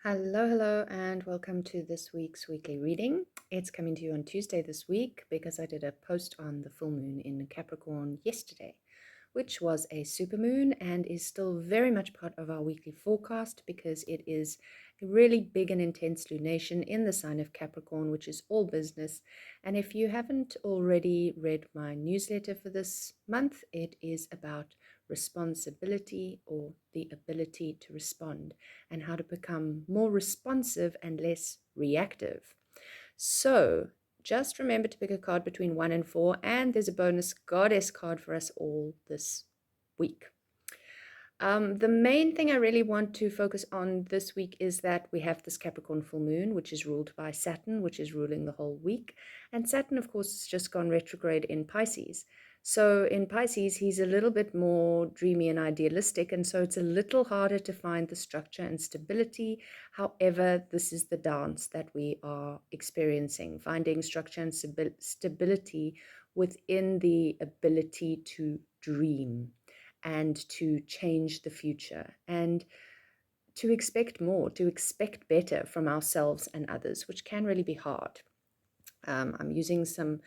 Hello, and welcome to this week's weekly reading. It's coming to you on Tuesday this week because I did a post on the full moon in Capricorn yesterday, which was a supermoon and is still very much part of our weekly forecast because it is a really big and intense lunation in the sign of Capricorn, which is all business. And if you haven't already read my newsletter for this month, it is about responsibility or the ability to respond and how to become more responsive and less reactive. So just remember to pick a card between 1 and 4, and there's a bonus goddess card for us all this week. The main thing I really want to focus on this week is that we have this Capricorn full moon, which is ruled by Saturn, which is ruling the whole week. And Saturn, of course, has just gone retrograde in Pisces. So in Pisces, he's a little bit more dreamy and idealistic, and so it's a little harder to find the structure and stability. However, this is the dance that we are experiencing, finding structure and stability within the ability to dream and to change the future and to expect more, to expect better from ourselves and others, which can really be hard. I'm using some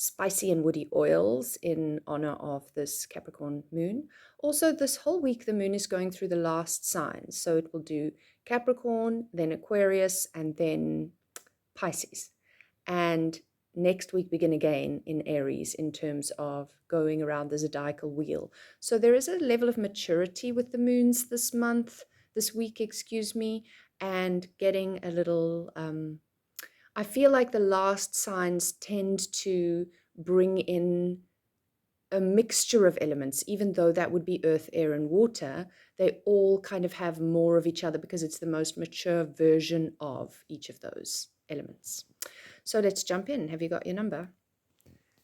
spicy and woody oils in honor of this Capricorn moon. Also, this whole week, the moon is going through the last signs. So it will do Capricorn, then Aquarius, and then Pisces. And next week begin again in Aries in terms of going around the zodiacal wheel. So there is a level of maturity with the moons this week, and getting a little, I feel like the last signs tend to bring in a mixture of elements, even though that would be earth, air, and water. They all kind of have more of each other because it's the most mature version of each of those elements. So let's jump in. Have you got your number?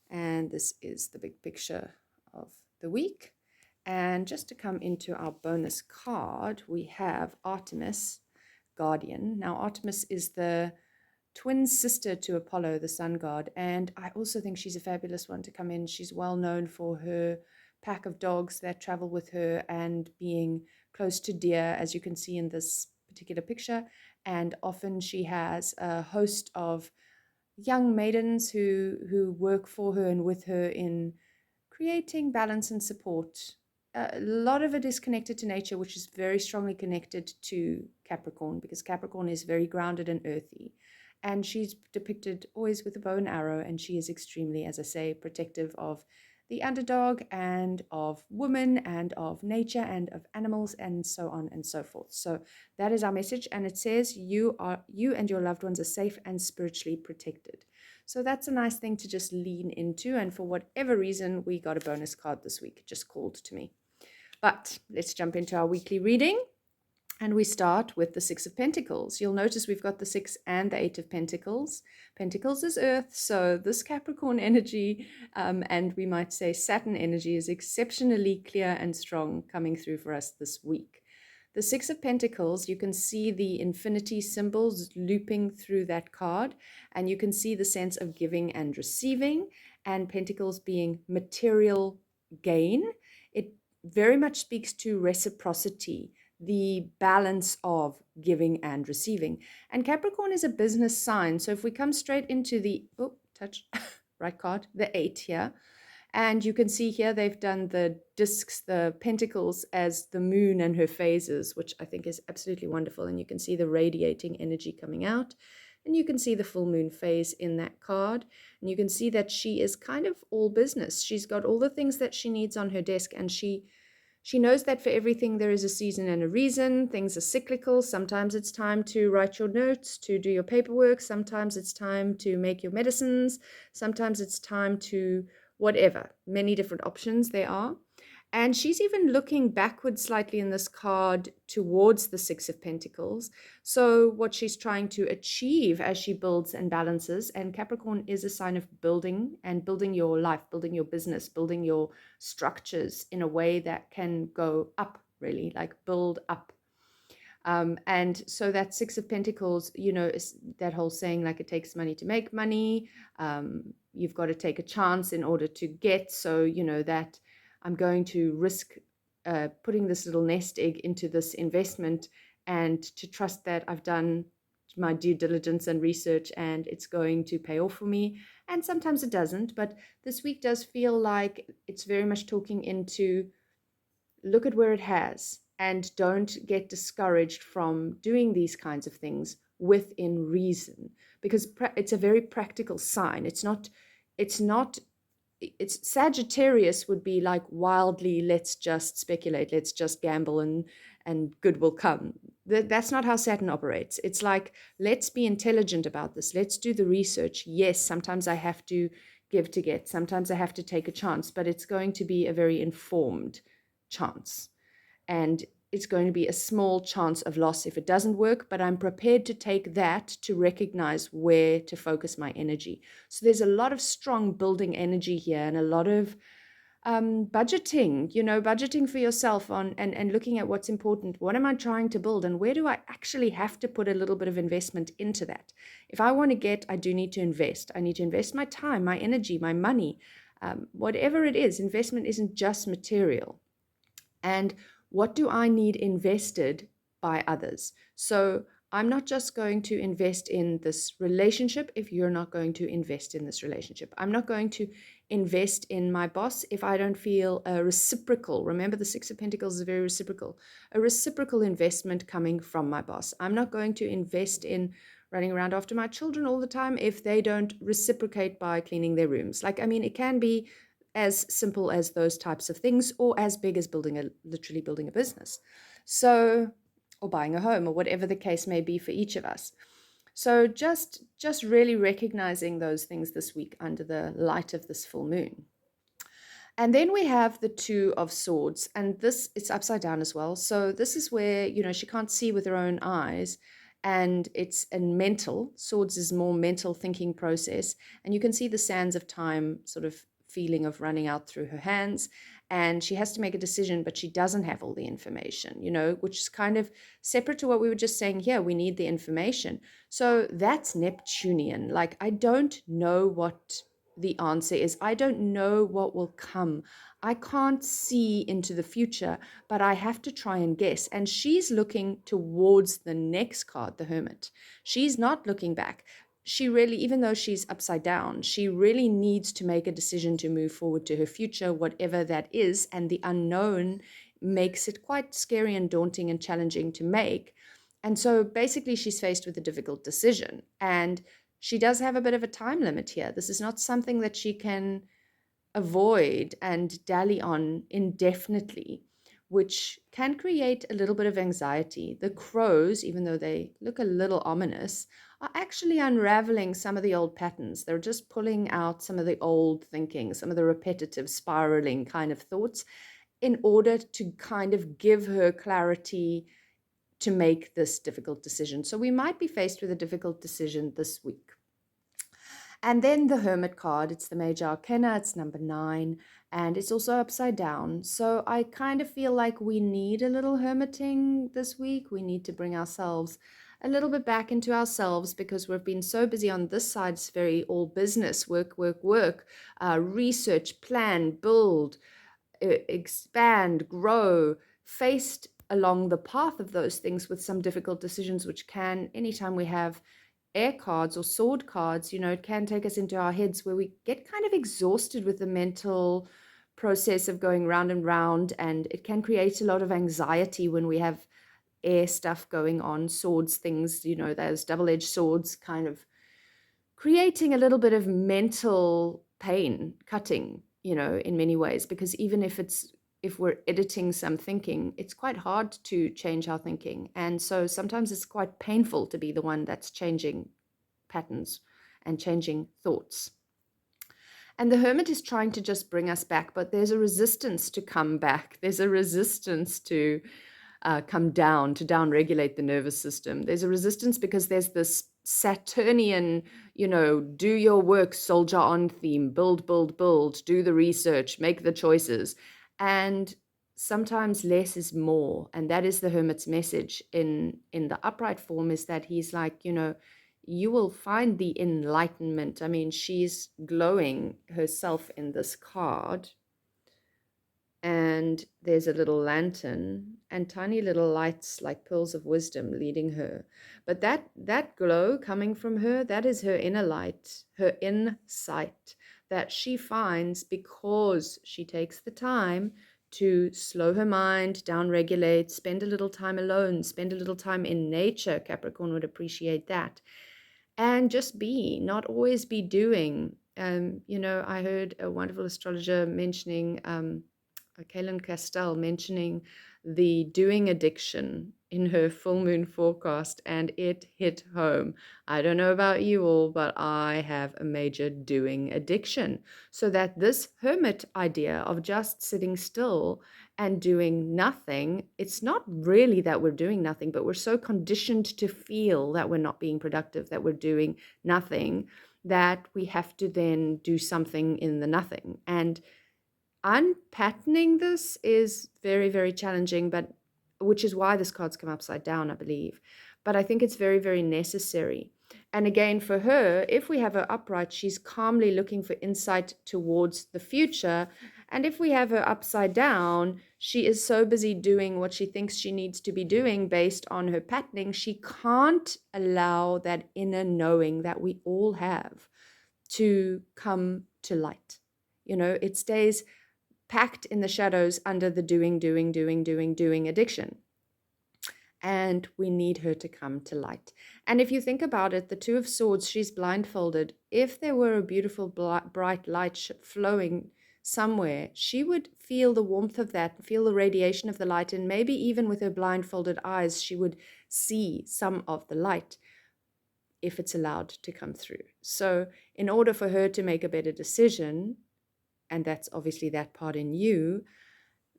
And this is the big picture of the week. And just to come into our bonus card, we have Artemis, Guardian. Now, Artemis is the twin sister to Apollo, the sun god, and I also think she's a fabulous one to come in. She's well known for her pack of dogs that travel with her and being close to deer, as you can see in this particular picture. And often she has a host of young maidens who work for her and with her in creating balance and support. A lot of it is connected to nature, which is very strongly connected to Capricorn, because Capricorn is very grounded and earthy. And she's depicted always with a bow and arrow, and she is extremely, as I say, protective of the underdog and of women and of nature and of animals and so on and so forth. So that is our message, and it says you and your loved ones are safe and spiritually protected. So that's a nice thing to just lean into, and for whatever reason, we got a bonus card this week. It just called to me. But let's jump into our weekly reading. And we start with the Six of Pentacles. You'll notice we've got the 6 and the 8 of Pentacles. Pentacles is earth, so this Capricorn energy, and we might say Saturn energy, is exceptionally clear and strong coming through for us this week. The 6 of Pentacles, you can see the infinity symbols looping through that card, and you can see the sense of giving and receiving, and Pentacles being material gain. It very much speaks to reciprocity, the balance of giving and receiving. And Capricorn is a business sign. So if we come straight into the, right card, the 8 here, and you can see here they've done the discs, the pentacles as the moon and her phases, which I think is absolutely wonderful. And you can see the radiating energy coming out. And you can see the full moon phase in that card. And you can see that she is kind of all business. She's got all the things that she needs on her desk, and she knows that for everything there is a season and a reason. Things are cyclical. Sometimes it's time to write your notes, to do your paperwork. Sometimes it's time to make your medicines. Sometimes it's time to whatever. Many different options there are. And she's even looking backwards slightly in this card towards the 6 of Pentacles. So what she's trying to achieve as she builds and balances, and Capricorn is a sign of building and building your life, building your business, building your structures in a way that can go up, really, like build up. And so that 6 of Pentacles, is that whole saying, like, it takes money to make money. You've got to take a chance in order to get. So, that I'm going to risk putting this little nest egg into this investment, and to trust that I've done my due diligence and research and it's going to pay off for me. And sometimes it doesn't, but this week does feel like it's very much talking into look at where it has and don't get discouraged from doing these kinds of things within reason, because it's a very practical sign. It's not it's Sagittarius would be like wildly, let's just speculate, let's just gamble, and good will come. That's not how Saturn operates. It's like, let's be intelligent about this, let's do the research. Yes, sometimes I have to give to get, sometimes I have to take a chance, but it's going to be a very informed chance, and it's going to be a small chance of loss if it doesn't work, but I'm prepared to take that to recognize where to focus my energy. So there's a lot of strong building energy here, and a lot of budgeting, budgeting for yourself on and looking at what's important. What am I trying to build, and where do I actually have to put a little bit of investment into that? If I want to get, I do need to invest. I need to invest my time, my energy, my money, whatever it is. Investment isn't just material. And what do I need invested by others? So I'm not just going to invest in this relationship if you're not going to invest in this relationship. I'm not going to invest in my boss if I don't feel a reciprocal. Remember, the Six of Pentacles is very reciprocal. A reciprocal investment coming from my boss. I'm not going to invest in running around after my children all the time if they don't reciprocate by cleaning their rooms. It can be as simple as those types of things, or as big as literally building a business. So, or buying a home, or whatever the case may be for each of us. So just really recognizing those things this week under the light of this full moon. And then we have the Two of Swords, and this, it's upside down as well. So this is where, she can't see with her own eyes, and it's a mental, swords is more mental thinking process. And you can see the sands of time sort of feeling of running out through her hands, and she has to make a decision, but she doesn't have all the information, which is kind of separate to what we were just saying here. We need the information. So that's Neptunian. Like, I don't know what the answer is. I don't know what will come. I can't see into the future, but I have to try and guess. And she's looking towards the next card, the Hermit. She's not looking back. She really, even though she's upside down, she really needs to make a decision to move forward to her future, whatever that is. And the unknown makes it quite scary and daunting and challenging to make. And so basically she's faced with a difficult decision. And she does have a bit of a time limit here. This is not something that she can avoid and dally on indefinitely, which can create a little bit of anxiety. The crows, even though they look a little ominous, are actually unraveling some of the old patterns. They're just pulling out some of the old thinking, some of the repetitive spiraling kind of thoughts, in order to kind of give her clarity to make this difficult decision. So we might be faced with a difficult decision this week. And then the Hermit card, it's the Major Arcana, it's number 9, and it's also upside down. So I kind of feel like we need a little hermiting this week. We need to bring ourselves a little bit back into ourselves, because we've been so busy on this side. It's very all business, work, research, plan, build, expand, grow, faced along the path of those things with some difficult decisions, which can, anytime we have air cards or sword cards, it can take us into our heads where we get kind of exhausted with the mental process of going round and round, and it can create a lot of anxiety when we have air stuff going on, swords, things, those double-edged swords, kind of creating a little bit of mental pain, cutting, in many ways, because even if we're editing some thinking, it's quite hard to change our thinking. And so sometimes it's quite painful to be the one that's changing patterns and changing thoughts. And the Hermit is trying to just bring us back, but there's a resistance to come back. There's a resistance to come down, to down-regulate the nervous system. There's a resistance because there's this Saturnian, do your work, soldier on theme, build, do the research, make the choices. And sometimes less is more. And that is the Hermit's message in the upright form, is that he's like, you will find the enlightenment. I mean, she's glowing herself in this card. And and there's a little lantern and tiny little lights like pearls of wisdom leading her. But that glow coming from her, that is her inner light, her insight that she finds because she takes the time to slow her mind, down regulate, spend a little time alone, spend a little time in nature. Capricorn would appreciate that. And just be, not always be doing. I heard a wonderful astrologer mentioning, Kaylin Castell mentioning the doing addiction in her full moon forecast, and it hit home. I don't know about you all, but I have a major doing addiction. So that this hermit idea of just sitting still and doing nothing, it's not really that we're doing nothing, but we're so conditioned to feel that we're not being productive, that we're doing nothing, that we have to then do something in the nothing. And unpatterning this is very, very challenging, but which is why this card's come upside down, I believe. But I think it's very, very necessary. And again, for her, if we have her upright, she's calmly looking for insight towards the future. And if we have her upside down, she is so busy doing what she thinks she needs to be doing based on her patterning, she can't allow that inner knowing that we all have to come to light. It stays packed in the shadows under the doing addiction. And we need her to come to light. And if you think about it, the Two of Swords, she's blindfolded. If there were a beautiful bright light flowing somewhere, she would feel the warmth of that, feel the radiation of the light, and maybe even with her blindfolded eyes, she would see some of the light if it's allowed to come through. So in order for her to make a better decision, and that's obviously that part in you,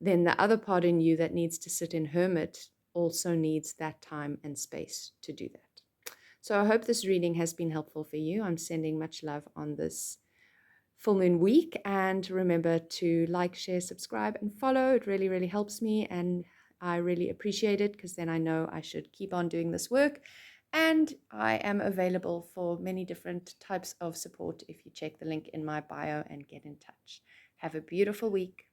then the other part in you that needs to sit in hermit also needs that time and space to do that. So I hope this reading has been helpful for you. I'm sending much love on this full moon week, and remember to like, share, subscribe, and follow. It really, really helps me, and I really appreciate it, because then I know I should keep on doing this work. And I am available for many different types of support if you check the link in my bio and get in touch. Have a beautiful week.